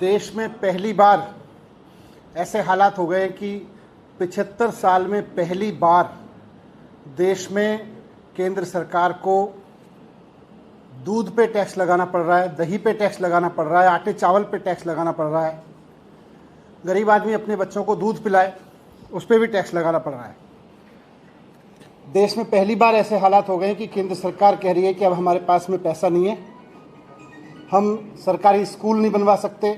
देश में पहली बार ऐसे हालात हो गए कि 75 साल में पहली बार देश में केंद्र सरकार को दूध पे टैक्स लगाना पड़ रहा है, दही पे टैक्स लगाना पड़ रहा है, आटे चावल पे टैक्स लगाना पड़ रहा है। गरीब आदमी अपने बच्चों को दूध पिलाए उस पर भी टैक्स लगाना पड़ रहा है। देश में पहली बार ऐसे हालात हो गए कि केंद्र सरकार कह रही है कि अब हमारे पास में पैसा नहीं है, हम सरकारी स्कूल नहीं बनवा सकते,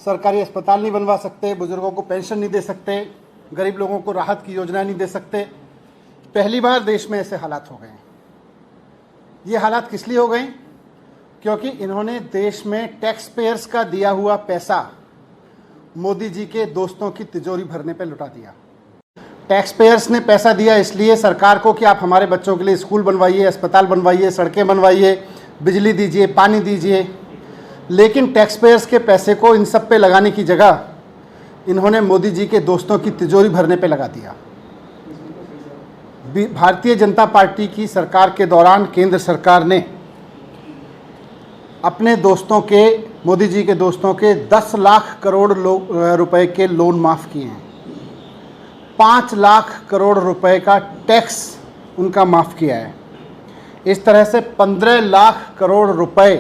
सरकारी अस्पताल नहीं बनवा सकते, बुजुर्गों को पेंशन नहीं दे सकते, गरीब लोगों को राहत की योजना नहीं दे सकते। पहली बार देश में ऐसे हालात हो गए हैं। ये हालात किस लिए हो गए? क्योंकि इन्होंने देश में टैक्स पेयर्स का दिया हुआ पैसा मोदी जी के दोस्तों की तिजोरी भरने पर लुटा दिया। टैक्स पेयर्स ने पैसा दिया इसलिए सरकार को कि आप हमारे बच्चों के लिए स्कूल बनवाइए, अस्पताल बनवाइए, सड़कें बनवाइए, बिजली दीजिए, पानी दीजिए। लेकिन टैक्स पेयर्स के पैसे को इन सब पे लगाने की जगह इन्होंने मोदी जी के दोस्तों की तिजोरी भरने पे लगा दिया। भारतीय जनता पार्टी की सरकार के दौरान केंद्र सरकार ने अपने दोस्तों के, मोदी जी के दोस्तों के 10 लाख करोड़ रुपए के लोन माफ़ किए हैं। 5 लाख करोड़ रुपए का टैक्स उनका माफ़ किया है। इस तरह से 15 लाख करोड़ रुपए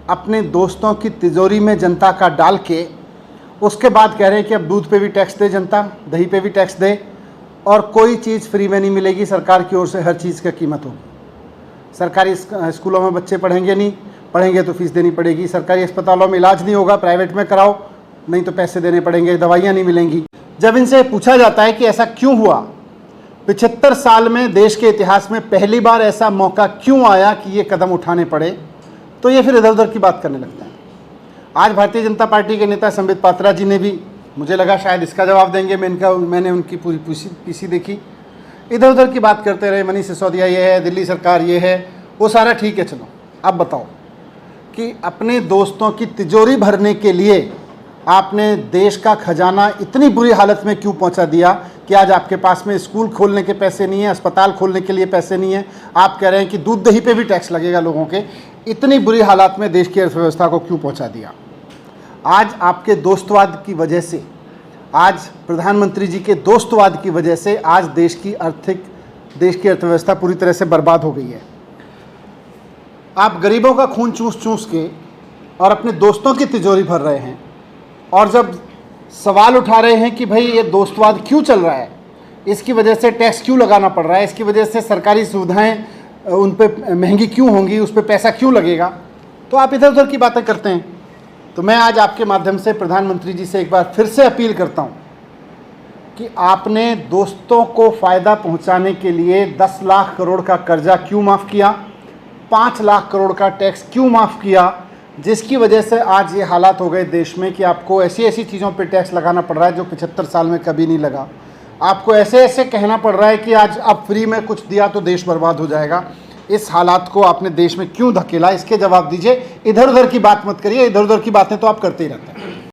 अपने दोस्तों की तिजोरी में जनता का डाल के उसके बाद कह रहे हैं कि अब दूध पे भी टैक्स दे जनता, दही पे भी टैक्स दे, और कोई चीज़ फ्री में नहीं मिलेगी, सरकार की ओर से हर चीज़ की कीमत होगी। सरकारी स्कूलों में बच्चे पढ़ेंगे नहीं, पढ़ेंगे तो फीस देनी पड़ेगी। सरकारी अस्पतालों में इलाज नहीं होगा, प्राइवेट में कराओ, नहीं तो पैसे देने पड़ेंगे, दवाइयाँ नहीं मिलेंगी। जब इनसे पूछा जाता है कि ऐसा क्यों हुआ, 75 साल में देश के इतिहास में पहली बार ऐसा मौका क्यों आया कि ये कदम उठाने पड़े, तो ये फिर इधर उधर की बात करने लगते हैं। आज भारतीय जनता पार्टी के नेता संबित पात्रा जी ने भी, मुझे लगा शायद इसका जवाब देंगे, मैंने उनकी पूरी पीसी देखी, इधर उधर की बात करते रहे। मनीष सिसोदिया ये है, दिल्ली सरकार ये है, वो सारा ठीक है, चलो अब बताओ कि अपने दोस्तों की तिजोरी भरने के लिए आपने देश का खजाना इतनी बुरी हालत में क्यों पहुंचा दिया कि आज आपके पास में स्कूल खोलने के पैसे नहीं है, अस्पताल खोलने के लिए पैसे नहीं है। आप कह रहे हैं कि दूध दही पे भी टैक्स लगेगा लोगों के। इतनी बुरी हालात में देश की अर्थव्यवस्था को क्यों पहुंचा दिया? आज आपके दोस्तवाद की वजह से, आज प्रधानमंत्री जी के दोस्तवाद की वजह से आज देश की अर्थव्यवस्था पूरी तरह से बर्बाद हो गई है। आप गरीबों का खून चूस चूस के और अपने दोस्तों की तिजोरी भर रहे हैं, और जब सवाल उठा रहे हैं कि भाई ये दोस्तवाद क्यों चल रहा है, इसकी वजह से टैक्स क्यों लगाना पड़ रहा है, इसकी वजह से सरकारी सुविधाएं उन पर महंगी क्यों होंगी, उस पर पैसा क्यों लगेगा, तो आप इधर उधर की बातें करते हैं। तो मैं आज आपके माध्यम से प्रधानमंत्री जी से एक बार फिर से अपील करता हूं कि आपने दोस्तों को फ़ायदा पहुंचाने के लिए 10 लाख करोड़ का कर्जा क्यों माफ़ किया, 5 लाख करोड़ का टैक्स क्यों माफ़ किया, जिसकी वजह से आज ये हालात हो गए देश में कि आपको ऐसी ऐसी चीज़ों पे टैक्स लगाना पड़ रहा है जो 75 साल में कभी नहीं लगा। आपको ऐसे ऐसे कहना पड़ रहा है कि आज अब फ्री में कुछ दिया तो देश बर्बाद हो जाएगा। इस हालात को आपने देश में क्यों धकेला, इसके जवाब दीजिए। इधर उधर की बात मत करिए, इधर उधर की बातें तो आप करते ही रहते हैं।